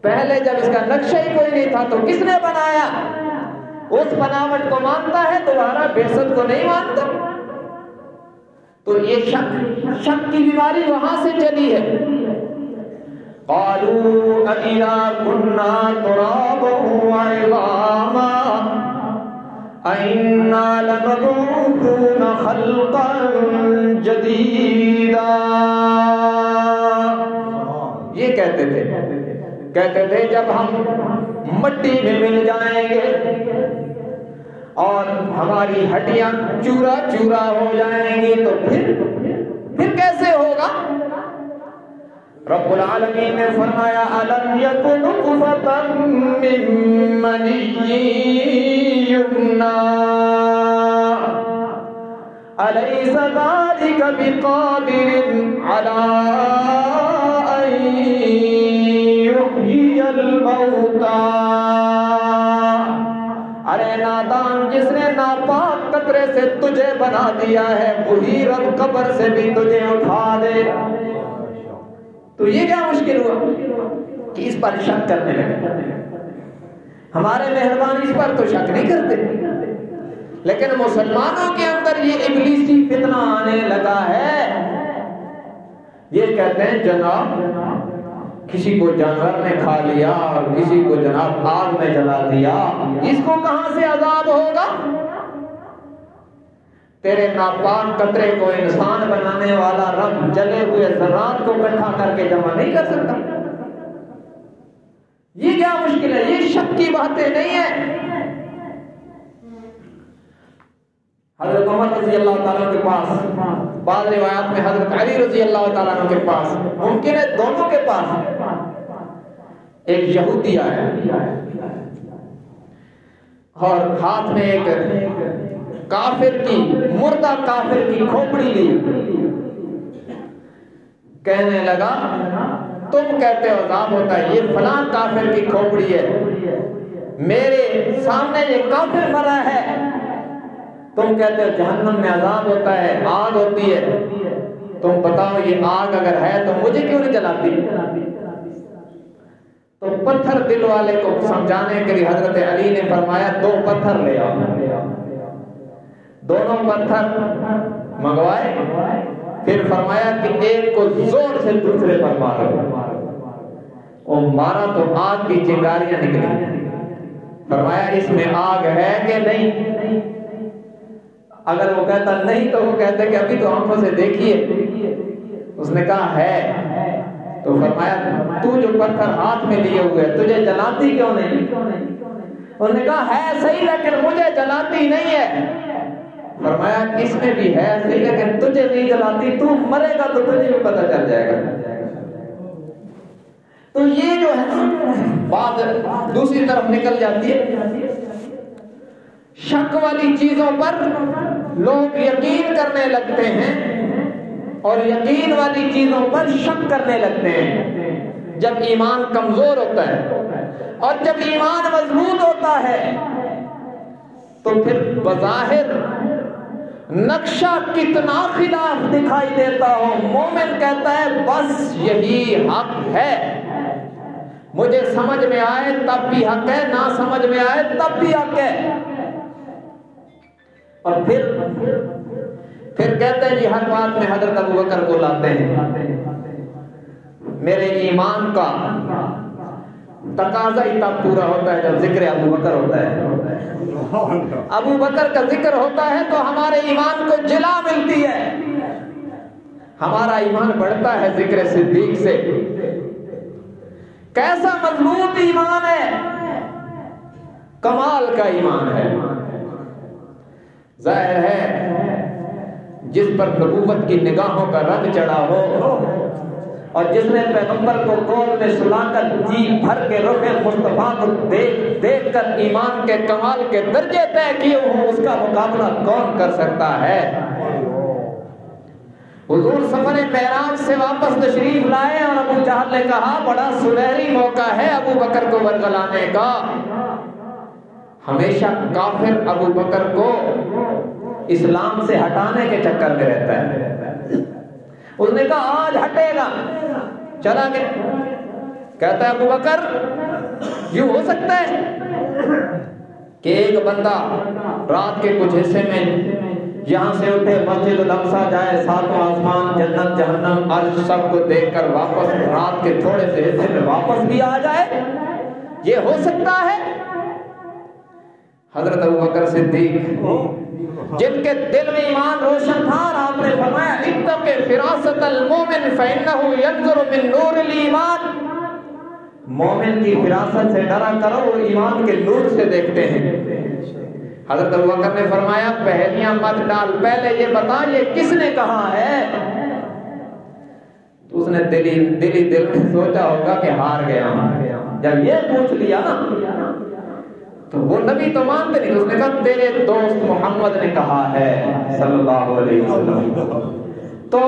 Speaker 1: پہلے جب اس کا نقشہ ہی کوئی نہیں تھا تو کس نے بنایا؟ اس بناوٹ کو مانتا ہے، دوبارہ بعثت کو نہیں مانتا۔ تو یہ شک کی بیماری وہاں سے چلی ہے۔ قالوا أَإِذَا كُنَّا تُرَابًا وَعِظَامًا أَإِنَّا لَمَبْعُوثُونَ خَلْقًا جَدِيدًا، یہ کہتے تھے جب ہم مٹی میں مل جائیں گے اور ہماری ہڈیاں چورا چورا ہو جائیں گی تو پھر کیسے ہوگا؟ رب العالمین نے فرمایا أَلَمْ يَكُ نُطْفَةً مِّن مَّنِيٍّ يُمْنَىٰ أَلَيْسَ ذَلِكَ بِقَادِرٍ عَلَىٰ أَن يُحْيِيَ الْمَوْتَىٰ۔ ارے نادان، جس نے ناپاک قطرے سے تجھے بنا دیا ہے وہی رب قبر سے بھی تجھے اٹھا دے۔ تو یہ کیا مشکل ہوا کہ اس پر شک کرنے لگے؟ ہمارے مہربان اس پر تو شک نہیں کرتے، لیکن مسلمانوں کے اندر یہ ابلیسی فتنہ آنے لگا ہے۔ یہ کہتے ہیں جناب کسی کو جانور نے کھا لیا اور کسی کو جناب آگ میں جلا دیا، اس کو کہاں سے عذاب ہوگا؟ تیرے ناپاک قطرے کو انسان بنانے والا رب جلے ہوئے ذرات کو اکٹھا کر کے جمع نہیں کر سکتا؟ یہ کیا مشکل ہے؟ یہ شک کی باتیں نہیں ہیں۔ حضرت عمر رضی اللہ تعالیٰ کے پاس، بعض روایات میں حضرت علی رضی اللہ تعالیٰ کے پاس، ممکن ہے دونوں کے پاس، ایک یہودی آیا اور ہاتھ میں ایک کافر کی، مردہ کافر کی کھوپڑی لی، کہنے لگا تم کہتے ہو عذاب ہوتا ہے، یہ فلاں کافر کی کھوپڑی ہے، میرے سامنے یہ کافر مرا ہے، تم کہتے ہو جہنم میں عذاب ہوتا ہے، آگ ہوتی ہے، تم بتاؤ یہ آگ اگر ہے تو مجھے کیوں نہیں جلاتی؟ تو پتھر دل والے کو سمجھانے کے لیے حضرت علی نے فرمایا 2 پتھر لے آؤ۔ دونوں پتھر منگوائے، پھر فرمایا کہ ایک کو زور سے دوسرے پر مارو، وہ مارا تو آگ کی چنگاریاں نکلی۔ فرمایا اس میں آگ ہے کہ نہیں؟ اگر وہ کہتا نہیں تو وہ کہتے کہ ابھی تو آنکھوں سے دیکھیے۔ اس نے کہا ہے، تو فرمایا تو جو پتھر ہاتھ میں لیے ہوئے تجھے جلاتی کیوں نہیں؟ انہوں نے کہا ہے صحیح لیکن مجھے جلاتی نہیں ہے۔ فرمایا اس میں بھی ہے صحیح لیکن تجھے نہیں جلاتی، تو مرے گا تو تجھے بھی پتہ چل جائے گا۔ تو یہ جو ہے بات دوسری طرف نکل جاتی ہے۔ شک والی چیزوں پر لوگ یقین کرنے لگتے ہیں اور یقین والی چیزوں پر شک کرنے لگتے ہیں۔ جب ایمان کمزور ہوتا ہے اور جب ایمان مضبوط ہوتا ہے تو پھر بظاہر نقشہ کتنا خلاف دکھائی دیتا ہو، مومن کہتا ہے بس یہی حق ہے، مجھے سمجھ میں آئے تب بھی حق ہے، نہ سمجھ میں آئے تب بھی حق ہے۔ اور پھر کہتے ہیں جی ہر بات میں حضرت ابوبکر کو لاتے ہیں، میرے ایمان کا تقاضا ہی تب پورا ہوتا ہے جب ذکر ابوبکر ہوتا ہے۔ ابوبکر کا ذکر ہوتا ہے تو ہمارے ایمان کو جلا ملتی ہے، ہمارا ایمان بڑھتا ہے ذکر صدیق سے۔ کیسا مضبوط ایمان ہے، کمال کا ایمان ہے۔ ظاہر ہے جس پر نبوت کی نگاہوں کا رنگ چڑھا ہو
Speaker 2: اور جس نے پیغمبر کو گود میں سلا کر جی بھر کے رخ مصطفیٰ کو دیکھ کر ایمان کے کمال کے درجے طے کیے ہوں، اس کا مقابلہ کون کر سکتا ہے؟ حضور سفر معراج سے واپس تشریف لائے اور ابو جہل نے کہا بڑا سنہری موقع ہے ابو بکر کو ورگلانے کا۔ ہمیشہ کافر ابو بکر کو اسلام سے ہٹانے کے چکر میں رہتا ہے۔ اس نے کہا آج ہٹے گا، چلا گیا۔ کہتا ہے ابو بکر یوں ہو سکتا ہے کہ ایک بندہ رات کے کچھ حصے میں یہاں سے اٹھے، مسجد الاقصی جائے، ساتوں آسمان، جنت، جہنم، عرش سب کو دیکھ کر واپس رات کے تھوڑے سے حصے میں واپس بھی آ جائے؟ یہ ہو سکتا ہے؟ حضرت ابوبکر صدیق جن کے دل میں ایمان روشن تھا، اور آپ نے فرمایا اتق فراست المومن فإنه ينظر من نور الایمان، مومن کی فراست سے ڈرا کرو، وہ ایمان کے نور سے دیکھتے ہیں۔ حضرت ابوبکر نے فرمایا پہلیاں مت ڈال، پہلے یہ بتا یہ کس نے کہا ہے؟ تو اس نے دل میں سوچا ہوگا کہ ہار گیا۔ جب یہ پوچھ لیا نا تو وہ نبی تو مانتے نہیں، اس نے کہا تیرے دوست محمد نے کہا ہے صلی اللہ علیہ وسلم۔ تو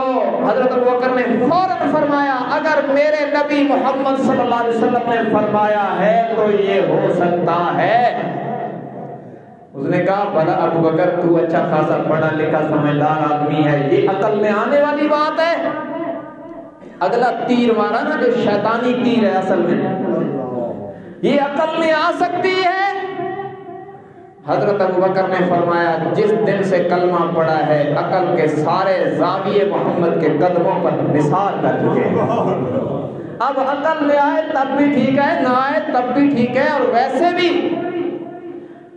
Speaker 2: حضرت ابوبکر نے فوراً فرمایا اگر میرے نبی محمد صلی اللہ علیہ وسلم نے فرمایا ہے تو یہ ہو سکتا ہے۔ اس نے کہا بھلا ابو بکر تو اچھا خاصا پڑھا لکھا سمجھدار آدمی ہے، یہ عقل میں آنے والی بات ہے؟ اگلا تیر مارا نا جو شیطانی تیر ہے، اصل میں یہ عقل میں آ سکتی ہے؟ حضرت ابوبکر نے فرمایا جس دن سے کلمہ پڑا ہے عقل کے سارے زاویے محمد کے قدموں پر نثار کر چکے ہیں۔ اب عقل میں آئے تب بھی ٹھیک ہے، نہ آئے تب بھی ٹھیک ہے۔ اور ویسے بھی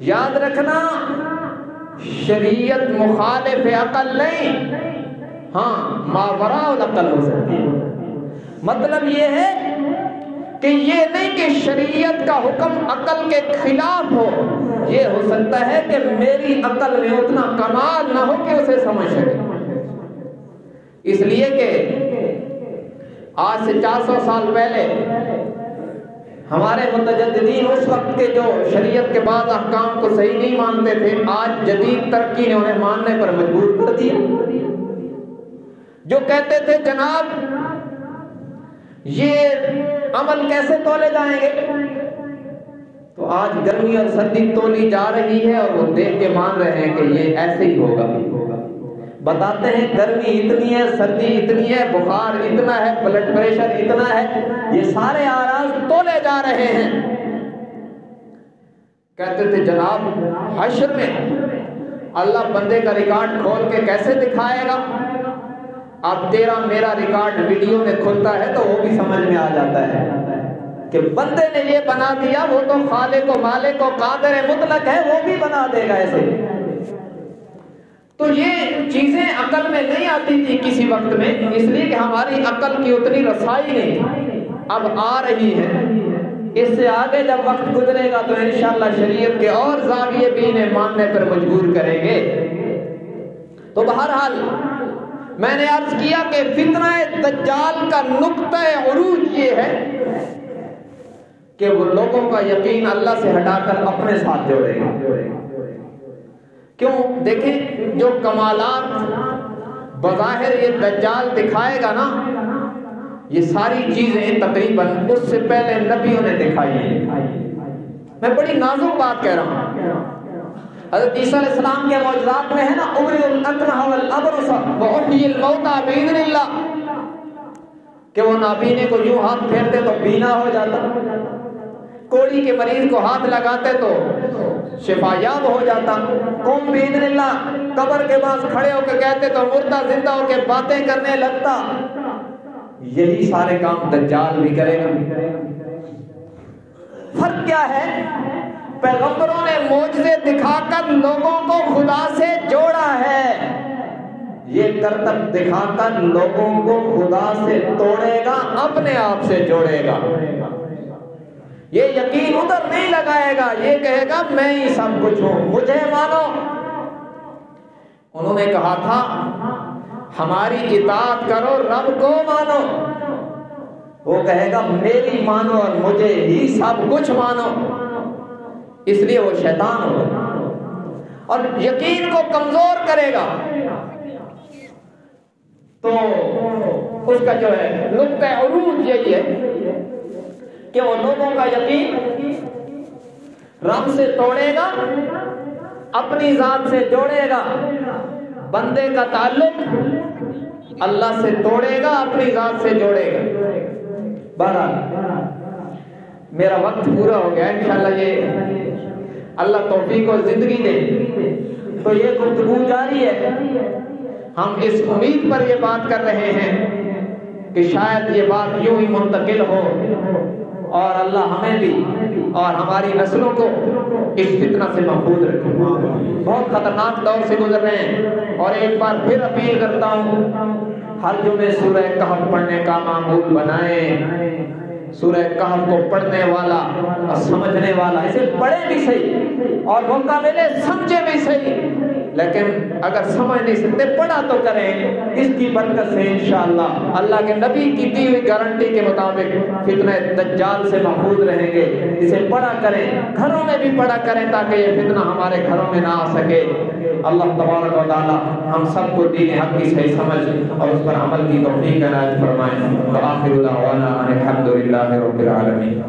Speaker 2: یاد رکھنا شریعت مخالف عقل نہیں، ہاں ماوراء العقل ہو سکتی ہے۔ مطلب یہ ہے کہ یہ نہیں کہ شریعت کا حکم عقل کے خلاف ہو، یہ ہو سکتا ہے کہ میری عقل میں اتنا کمال نہ ہو کہ اسے سمجھ سکے۔ اس لیے کہ آج سے 400 سال پہلے ہمارے متجددین اس وقت کے جو شریعت کے بعض احکام کو صحیح نہیں مانتے تھے، آج جدید ترقی نے انہیں ماننے پر مجبور کر دیا۔ جو کہتے تھے جناب یہ عمل کیسے تولے جائیں گے، تو آج گرمی اور سردی تولی جا رہی ہے اور وہ دیکھ کے مان رہے ہیں کہ یہ ایسے ہی ہوگا۔ بتاتے ہیں گرمی اتنی ہے، سردی اتنی ہے، بخار اتنا ہے، بلڈ پریشر اتنا ہے، یہ سارے اعراض تولے جا رہے ہیں۔ کہتے تھے جناب حشر میں اللہ بندے کا ریکارڈ کھول کے کیسے دکھائے گا؟ اب تیرا میرا ریکارڈ ویڈیو میں کھلتا ہے تو وہ بھی سمجھ میں آ جاتا ہے کہ بندے نے یہ بنا دیا، وہ تو خالق و مالک و قادر مطلق ہے، وہ بھی بنا دے گا ایسے۔ تو یہ چیزیں عقل میں نہیں آتی تھی کسی وقت میں، اس لیے کہ ہماری عقل کی اتنی رسائی نہیں تھی، اب آ رہی ہے۔ اس سے آگے جب وقت گزرے گا تو انشاءاللہ شریعت کے اور زاویے بھی انہیں ماننے پر مجبور کریں گے۔ تو بہرحال میں نے عرض کیا کہ فتنہ دجال کا نقطہ عروج یہ ہے کہ وہ لوگوں کا یقین اللہ سے ہٹا کر اپنے ساتھ جوڑے گا۔ کیوں؟ دیکھیں جو کمالات بظاہر یہ دجال دکھائے گا نا، یہ ساری چیزیں تقریباً اس سے پہلے نبیوں نے دکھائی ہیں۔ میں بڑی نازک بات کہہ رہا ہوں۔ حضرت عیسیٰ علیہ السلام کے معجزات میں ہے نا ابری الاکمہ والابرص واحیی الموتى باذن اللہ، کہ وہ نابینے کو یوں ہاتھ پھیرتے تو بینا ہو جاتا، کوڑی کے مریض کو ہاتھ لگاتے تو شفا یاب ہو جاتا، قوم باذن اللہ قبر کے پاس کھڑے ہو کے کہتے تو مردہ زندہ ہو کے باتیں کرنے لگتا۔ یہی سارے کام دجال بھی کرے گا۔ فرق کیا ہے؟ پیغمبروں نے معجزے دکھا کر لوگوں کو خدا سے جوڑا ہے، یہ کرتب دکھا کر لوگوں کو خدا سے توڑے گا، اپنے آپ سے جوڑے گا۔ یہ یقین ادھر نہیں لگائے گا، یہ کہے گا میں ہی سب کچھ ہوں، مجھے مانو۔ انہوں نے کہا تھا ہماری اطاعت کرو، رب کو مانو۔
Speaker 1: وہ کہے گا میری مانو اور مجھے ہی سب کچھ مانو، اس لیے وہ شیطان ہوگا اور یقین کو کمزور کرے گا۔ تو اس کا جو ہے نقطہ عروج یہی ہے کہ وہ لوگوں کا یقین رب سے توڑے گا، اپنی ذات سے جوڑے گا، بندے کا تعلق اللہ سے توڑے گا، اپنی ذات سے جوڑے گا۔ بہرحال میرا وقت پورا ہو گیا، انشاءاللہ یہ اللہ توفیق اور زندگی دے تو یہ گفتگو جاری ہے۔ ہم اس امید پر یہ بات کر رہے ہیں کہ شاید یہ بات یوں ہی منتقل ہو اور اللہ ہمیں بھی اور ہماری نسلوں کو اس فتنہ سے محفوظ رکھے۔ بہت خطرناک دور سے گزر رہے ہیں، اور ایک بار پھر اپیل کرتا ہوں ہر جمعے سورہ کہف پڑھنے کا معمول بنائیں۔ سورہ کہف کو پڑھنے والا اور سمجھنے والا اسے پڑھے بھی صحیح اور موقع ملے سمجھے بھی صحیح، لیکن اگر سمجھ نہیں سکتے پڑھا تو کریں۔ اس کی برکت سے انشاءاللہ اللہ کے نبی کی دی ہوئی گارنٹی کے مطابق فتنہ دجال سے محفوظ رہیں گے۔ اسے پڑھا کریں، گھروں میں بھی پڑھا کریں تاکہ یہ فتنہ ہمارے گھروں میں نہ آ سکے۔ اللہ تبارک و تعالی ہم سب کو دین حق کی صحیح سمجھ اور اس پر عمل کی توفیق عنایت فرمائے۔ وآخر دعوانا ان الحمد للہ رب العالمین۔